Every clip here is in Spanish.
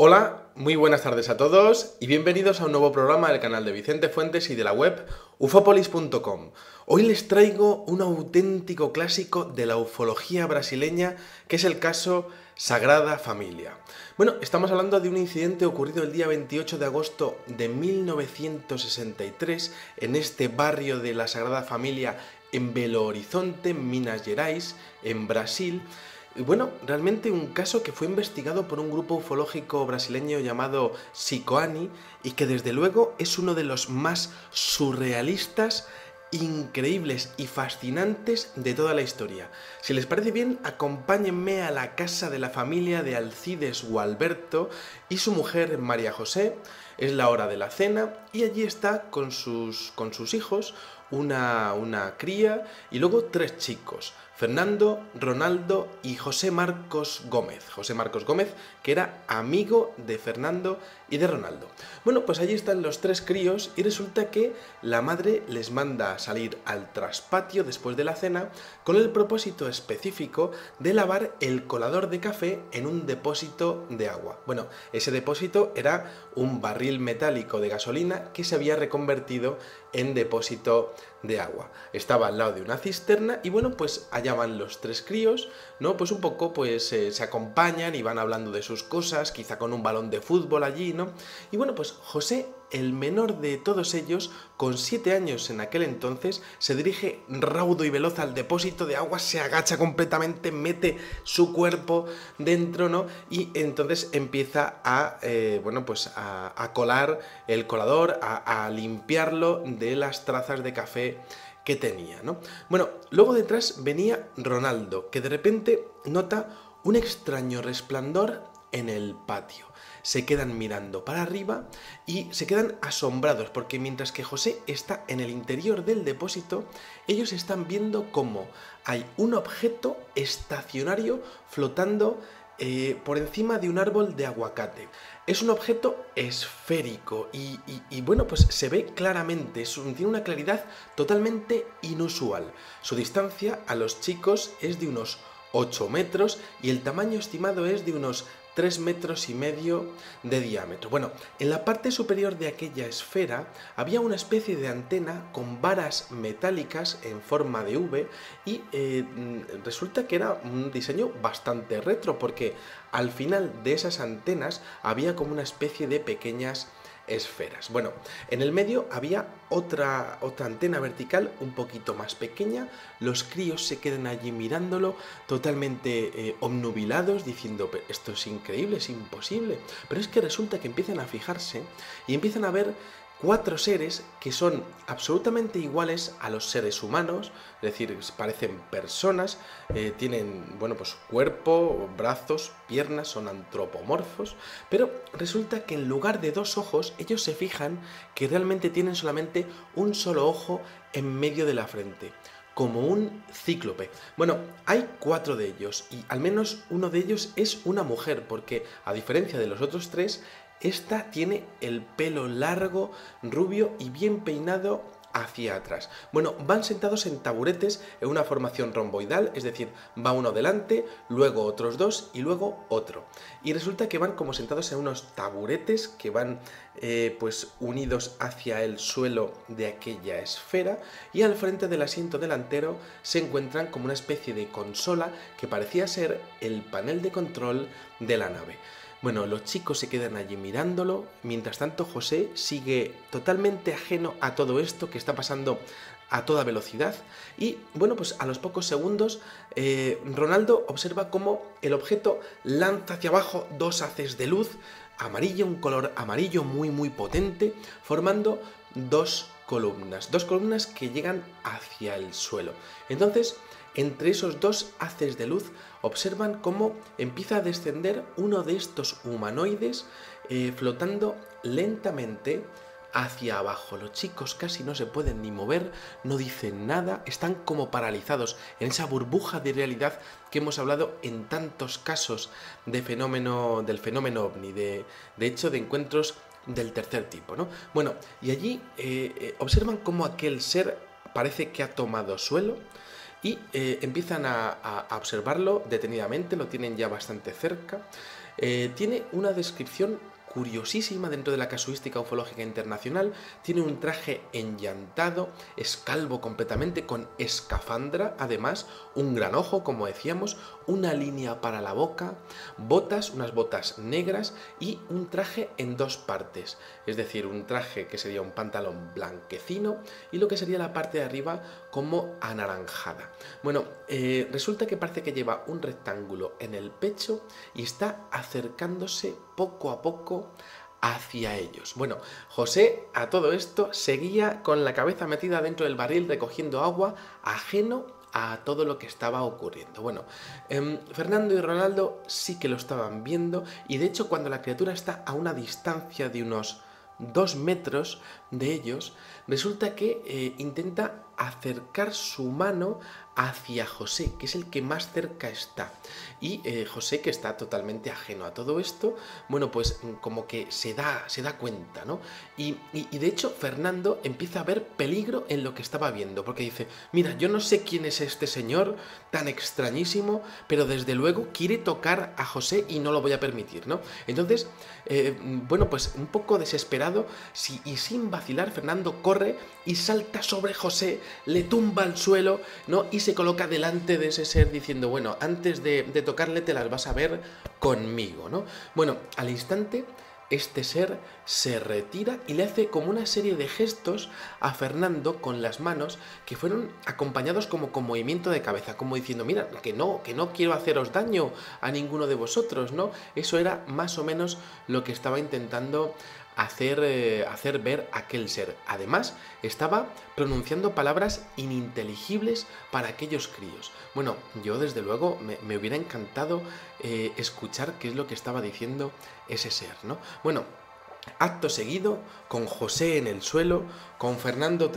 Hola, muy buenas tardes a todos y bienvenidos a un nuevo programa del canal de Vicente Fuentes y de la web ufopolis.com. Hoy les traigo un auténtico clásico de la ufología brasileña, que es el caso Sagrada Familia. Bueno, estamos hablando de un incidente ocurrido el día 28 de agosto de 1963 en este barrio de la Sagrada Familia en Belo Horizonte, Minas Gerais, en Brasil. Y bueno, realmente un caso que fue investigado por un grupo ufológico brasileño llamado Sicoani y que desde luego es uno de los más surrealistas, increíbles y fascinantes de toda la historia. Si les parece bien, acompáñenme a la casa de la familia de Alcides Gualberto y su mujer María José. Es la hora de la cena y allí está con sus hijos, una cría y luego tres chicos: Fernando, Ronaldo y José Marcos Gómez. José Marcos Gómez, que era amigo de Fernando y de Ronaldo. Bueno, pues allí están los tres críos y resulta que la madre les manda salir al traspatio después de la cena con el propósito específico de lavar el colador de café en un depósito de agua. Bueno, ese depósito era un barril metálico de gasolina que se había reconvertido en depósito de agua. Estaba al lado de una cisterna y bueno, pues allá van los tres críos, ¿no? Pues un poco se acompañan y van hablando de sus cosas, quizá con un balón de fútbol allí, ¿no? Y bueno, pues José, el menor de todos ellos, con 7 años en aquel entonces, se dirige raudo y veloz al depósito de agua, se agacha completamente, mete su cuerpo dentro, ¿no? Y entonces empieza a colar el colador, a limpiarlo de las trazas de café que tenía, ¿no? Bueno, luego detrás venía Ronaldo, que de repente nota un extraño resplandor en el patio. Se quedan mirando para arriba y se quedan asombrados porque mientras que José está en el interior del depósito, ellos están viendo cómo hay un objeto estacionario flotando por encima de un árbol de aguacate. Es un objeto esférico y bueno, pues se ve claramente, tiene una claridad totalmente inusual. Su distancia a los chicos es de unos 8 metros y el tamaño estimado es de unos 3,5 metros de diámetro. Bueno, en la parte superior de aquella esfera había una especie de antena con varas metálicas en forma de V y resulta que era un diseño bastante retro porque al final de esas antenas había como una especie de pequeñas esferas. Bueno, en el medio había otra antena vertical un poquito más pequeña. Los críos se quedan allí mirándolo totalmente obnubilados, diciendo: esto es increíble, es imposible. Pero es que resulta que empiezan a fijarse y empiezan a ver 4 seres que son absolutamente iguales a los seres humanos, es decir, parecen personas, tienen, bueno, pues cuerpo, brazos, piernas, son antropomorfos, pero resulta que en lugar de 2 ojos, ellos se fijan que realmente tienen solamente un solo ojo en medio de la frente, como un cíclope. Bueno, hay 4 de ellos y al menos uno de ellos es una mujer, porque a diferencia de los otros 3, esta tiene el pelo largo, rubio y bien peinado hacia atrás. Bueno, van sentados en taburetes en una formación romboidal, es decir, va uno delante, luego otros 2 y luego otro. Y resulta que van como sentados en unos taburetes que van pues unidos hacia el suelo de aquella esfera, y al frente del asiento delantero se encuentran como una especie de consola que parecía ser el panel de control de la nave. Bueno, los chicos se quedan allí mirándolo, mientras tanto José sigue totalmente ajeno a todo esto que está pasando a toda velocidad y bueno, pues a los pocos segundos Ronaldo observa cómo el objeto lanza hacia abajo 2 haces de luz amarilla, un color amarillo muy potente, formando 2 columnas que llegan hacia el suelo. Entonces, entre esos 2 haces de luz observan cómo empieza a descender uno de estos humanoides flotando lentamente hacia abajo. Los chicos casi no se pueden ni mover, no dicen nada, están como paralizados en esa burbuja de realidad que hemos hablado en tantos casos del fenómeno ovni, de hecho de encuentros del tercer tipo, ¿no? Bueno, y allí observan cómo aquel ser parece que ha tomado suelo y empiezan a observarlo detenidamente, lo tienen ya bastante cerca. Tiene una descripción curiosísima dentro de la casuística ufológica internacional. Tiene un traje enllantado, es calvo completamente, con escafandra, además, un gran ojo, como decíamos, una línea para la boca, botas, unas botas negras y un traje en dos partes, es decir, un traje que sería un pantalón blanquecino y lo que sería la parte de arriba como anaranjada. Bueno, resulta que parece que lleva un rectángulo en el pecho y está acercándose poco a poco hacia ellos. Bueno, José a todo esto seguía con la cabeza metida dentro del barril recogiendo agua, ajeno a todo lo que estaba ocurriendo. Bueno, Fernando y Ronaldo sí que lo estaban viendo y de hecho cuando la criatura está a una distancia de unos 2 metros de ellos, resulta que intenta acercar su mano hacia José, que es el que más cerca está. Y José, que está totalmente ajeno a todo esto, bueno, pues como que se da cuenta, ¿no? Y de hecho Fernando empieza a ver peligro en lo que estaba viendo, porque dice, mira, yo no sé quién es este señor tan extrañísimo, pero desde luego quiere tocar a José y no lo voy a permitir, ¿no? Entonces, bueno, pues un poco desesperado y sin vacilar, Fernando corre y salta sobre José, le tumba al suelo, ¿no? Y se coloca delante de ese ser diciendo, bueno, antes de tocarle te las vas a ver conmigo, ¿no? Bueno, al instante este ser se retira y le hace como una serie de gestos a Fernando con las manos que fueron acompañados como con movimiento de cabeza, como diciendo, mira, que no quiero haceros daño a ninguno de vosotros, ¿no? Eso era más o menos lo que estaba intentando hacer ver aquel ser. Además, estaba pronunciando palabras ininteligibles para aquellos críos. Bueno, yo desde luego me hubiera encantado escuchar qué es lo que estaba diciendo ese ser, ¿no? Bueno, acto seguido, con José en el suelo, con Fernando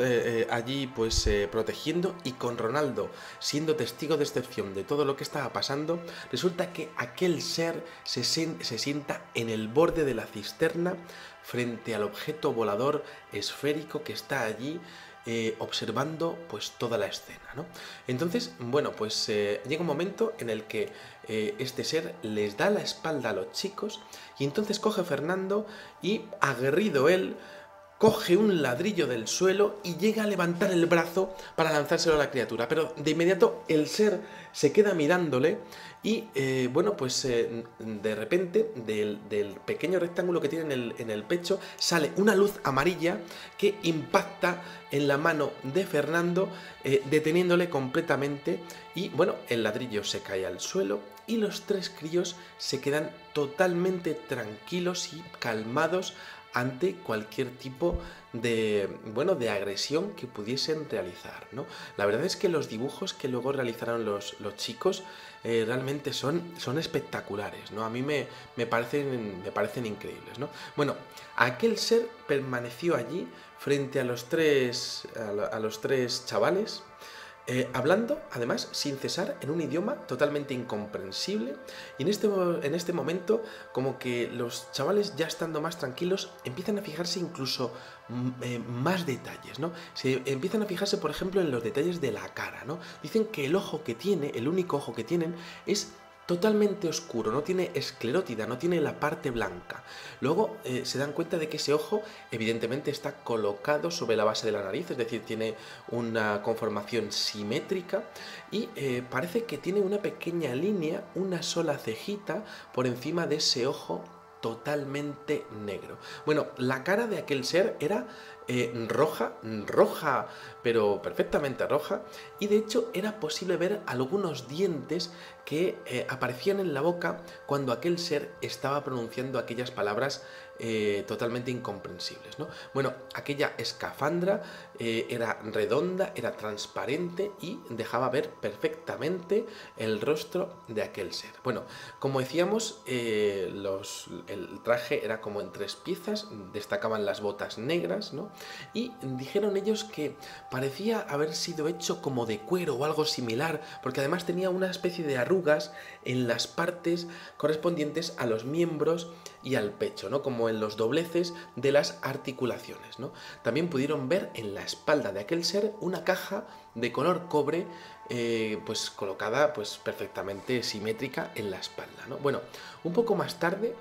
allí pues protegiendo y con Ronaldo siendo testigo de excepción de todo lo que estaba pasando, resulta que aquel ser se sienta en el borde de la cisterna frente al objeto volador esférico que está allí observando pues toda la escena, ¿no? Entonces, bueno, pues llega un momento en el que este ser les da la espalda a los chicos y entonces coge Fernando y, aguerrido él, coge un ladrillo del suelo y llega a levantar el brazo para lanzárselo a la criatura, pero de inmediato el ser se queda mirándole y bueno, pues de repente del pequeño rectángulo que tiene en el pecho sale una luz amarilla que impacta en la mano de Fernando, deteniéndole completamente y bueno, el ladrillo se cae al suelo y los 3 críos se quedan totalmente tranquilos y calmados ante cualquier tipo de, bueno, de agresión que pudiesen realizar, ¿no? La verdad es que los dibujos que luego realizaron los chicos realmente son espectaculares, ¿no? A mí me parecen increíbles, ¿no? Bueno, aquel ser permaneció allí frente a los tres chavales, hablando, además, sin cesar, en un idioma totalmente incomprensible. Y en este momento, como que los chavales, ya estando más tranquilos, empiezan a fijarse incluso más detalles, ¿no? Se empiezan a fijarse, por ejemplo, en los detalles de la cara, ¿no? Dicen que el ojo que tiene, el único ojo que tienen, es totalmente oscuro, no tiene esclerótida, no tiene la parte blanca. Luego se dan cuenta de que ese ojo evidentemente está colocado sobre la base de la nariz, es decir, tiene una conformación simétrica y parece que tiene una pequeña línea, una sola cejita por encima de ese ojo totalmente negro. Bueno, la cara de aquel ser era roja, pero perfectamente roja, y de hecho era posible ver algunos dientes que aparecían en la boca cuando aquel ser estaba pronunciando aquellas palabras totalmente incomprensibles, ¿no? Bueno, aquella escafandra era redonda, era transparente y dejaba ver perfectamente el rostro de aquel ser. Bueno, como decíamos, el traje era como en 3 piezas, destacaban las botas negras, ¿no? Y dijeron ellos que parecía haber sido hecho como de cuero o algo similar, porque además tenía una especie de arrugas en las partes correspondientes a los miembros y al pecho, ¿no? Como en los dobleces de las articulaciones, ¿no? También pudieron ver en la espalda de aquel ser una caja de color cobre pues colocada pues perfectamente simétrica en la espalda, ¿no? Bueno, un poco más tarde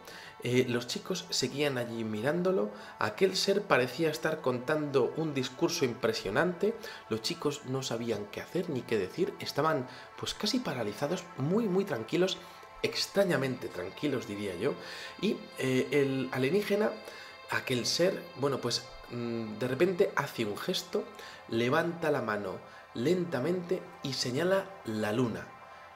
los chicos seguían allí mirándolo. Aquel ser parecía estar contando un discurso impresionante. Los chicos no sabían qué hacer ni qué decir, estaban pues casi paralizados, muy tranquilos, extrañamente tranquilos diría yo, y el alienígena, aquel ser, bueno pues de repente hace un gesto, levanta la mano lentamente y señala la luna.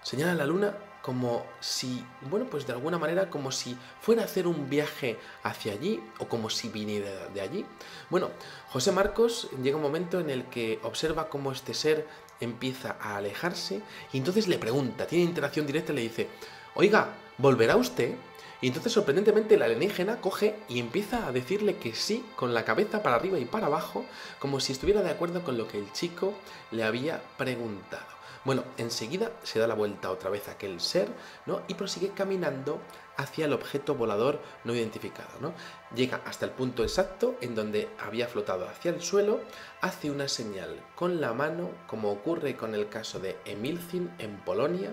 Señala la luna como si, bueno, pues de alguna manera como si fuera a hacer un viaje hacia allí o como si viniera de allí. Bueno, José Marcos llega un momento en el que observa cómo este ser empieza a alejarse y entonces le pregunta, tiene interacción directa y le dice: oiga, ¿volverá usted? Y entonces sorprendentemente el alienígena coge y empieza a decirle que sí con la cabeza para arriba y para abajo, como si estuviera de acuerdo con lo que el chico le había preguntado. Bueno, enseguida se da la vuelta otra vez a aquel ser, ¿no? Y prosigue caminando hacia el objeto volador no identificado, ¿no? Llega hasta el punto exacto en donde había flotado hacia el suelo, hace una señal con la mano, como ocurre con el caso de Emilcin en Polonia,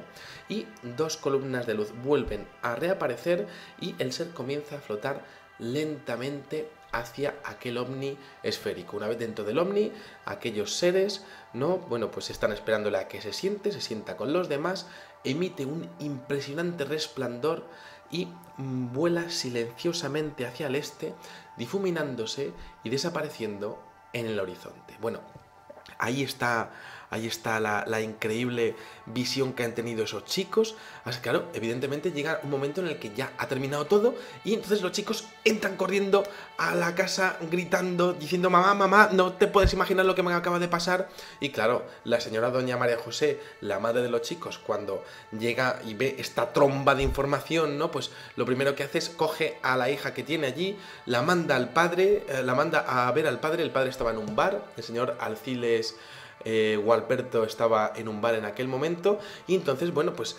y dos columnas de luz vuelven a reaparecer y el ser comienza a flotar lentamente hacia aquel ovni esférico. Una vez dentro del ovni, aquellos seres, ¿no? Bueno, pues están esperándole a que se sienta con los demás, emite un impresionante resplandor y vuela silenciosamente hacia el este, difuminándose y desapareciendo en el horizonte. Bueno, ahí está la increíble visión que han tenido esos chicos. Así que, claro, evidentemente llega un momento en el que ya ha terminado todo y entonces los chicos entran corriendo a la casa gritando, diciendo: mamá, mamá, no te puedes imaginar lo que me acaba de pasar. Y claro, la señora doña María José, la madre de los chicos, cuando llega y ve esta tromba de información, ¿no? Pues lo primero que hace es coge a la hija que tiene allí, la manda al padre, la manda a ver al padre. El padre estaba en un bar, el señor Alciles Gualberto estaba en un bar en aquel momento, y entonces, bueno, pues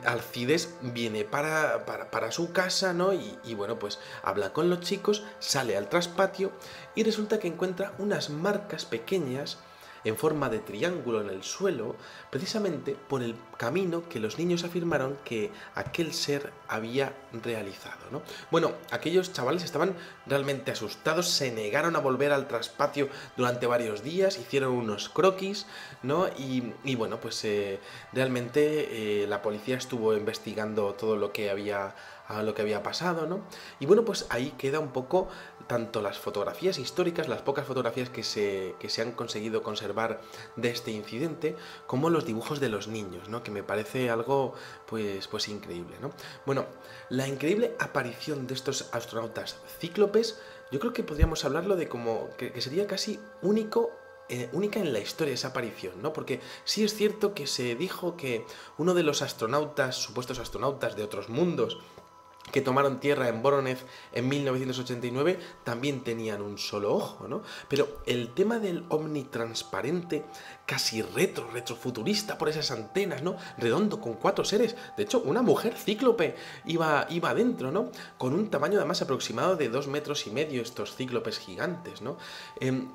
Alcides viene para su casa, ¿no? Y bueno, pues habla con los chicos, sale al traspatio y resulta que encuentra unas marcas pequeñas en forma de triángulo en el suelo, precisamente por el camino que los niños afirmaron que aquel ser había realizado, ¿no? Bueno, aquellos chavales estaban realmente asustados, se negaron a volver al traspatio durante varios días, hicieron unos croquis, ¿no? Y bueno, pues realmente la policía estuvo investigando todo lo que había pasado, ¿no? Y bueno, pues ahí queda un poco tanto las fotografías históricas, las pocas fotografías que se han conseguido conservar de este incidente, como los dibujos de los niños, ¿no? Que me parece algo pues increíble, ¿no? Bueno, la increíble aparición de estos astronautas cíclopes, yo creo que podríamos hablarlo de como que sería casi única en la historia esa aparición, ¿no? Porque sí es cierto que se dijo que uno de los astronautas, supuestos astronautas de otros mundos, que tomaron tierra en Voronezh en 1989, también tenían un solo ojo, ¿no? Pero el tema del ovni transparente, casi retrofuturista por esas antenas, ¿no? Redondo, con 4 seres. De hecho, una mujer cíclope iba adentro, ¿no? Con un tamaño además aproximado de 2,5 metros, estos cíclopes gigantes, ¿no?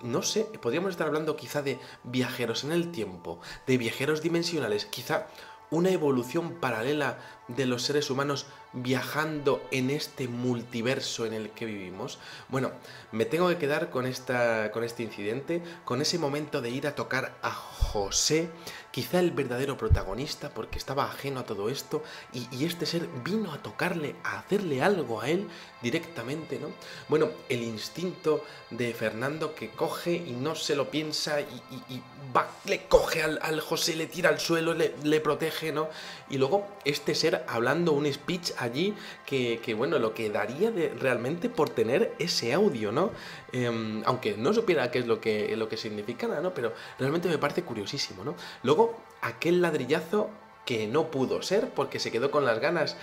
No sé, podríamos estar hablando quizá de viajeros en el tiempo, de viajeros dimensionales, quizá una evolución paralela de los seres humanos viajando en este multiverso en el que vivimos. Bueno, me tengo que quedar con este incidente, con ese momento de ir a tocar a José, quizá el verdadero protagonista, porque estaba ajeno a todo esto, y este ser vino a tocarle, a hacerle algo a él directamente, ¿no? Bueno, el instinto de Fernando, que coge y no se lo piensa y va, le coge al José, le tira al suelo, le protege, ¿no? Y luego este ser hablando un speech allí que bueno, lo que daría realmente por tener ese audio, ¿no? Aunque no supiera qué es lo que significara, ¿no? Pero realmente me parece curiosísimo, ¿no? Luego, aquel ladrillazo que no pudo ser, porque se quedó con las ganas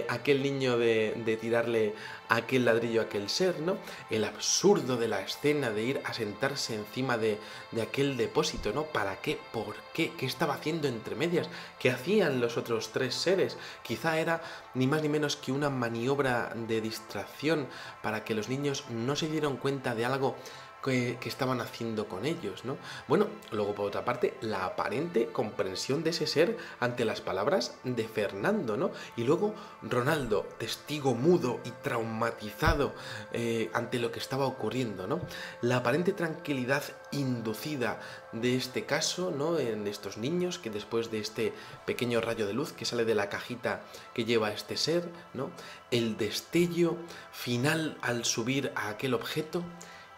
aquel niño de tirarle aquel ladrillo a aquel ser, ¿no? El absurdo de la escena de ir a sentarse encima de aquel depósito, ¿no? ¿Para qué? ¿Por qué? ¿Qué estaba haciendo entre medias? ¿Qué hacían los otros 3 seres? Quizá era ni más ni menos que una maniobra de distracción para que los niños no se dieran cuenta de algo que estaban haciendo con ellos, ¿no? Bueno, luego por otra parte, la aparente comprensión de ese ser ante las palabras de Fernando, ¿no? Y luego Ronaldo, testigo mudo y traumatizado ante lo que estaba ocurriendo, ¿no? La aparente tranquilidad inducida de este caso, ¿no? En estos niños que después de este pequeño rayo de luz que sale de la cajita que lleva este ser, ¿no? El destello final al subir a aquel objeto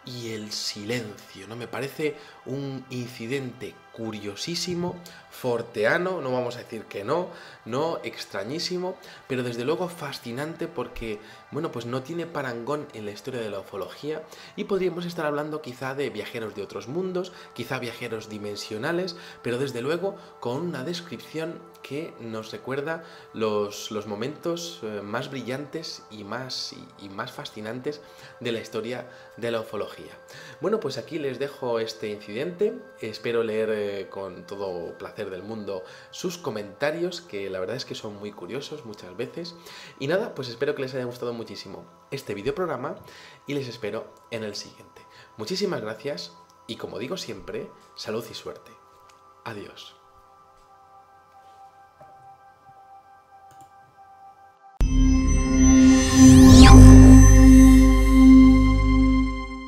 y el silencio, ¿no? Me parece un incidente curiosísimo, forteano, no vamos a decir que no, extrañísimo, pero desde luego fascinante porque, bueno, pues no tiene parangón en la historia de la ufología y podríamos estar hablando quizá de viajeros de otros mundos, quizá viajeros dimensionales, pero desde luego con una descripción que nos recuerda los momentos más brillantes y más fascinantes de la historia de la ufología. Bueno, pues aquí les dejo este incidente, espero leer con todo placer del mundo sus comentarios, que la verdad es que son muy curiosos muchas veces, y nada, pues espero que les haya gustado muchísimo este videoprograma y les espero en el siguiente. Muchísimas gracias y como digo siempre, salud y suerte. Adiós.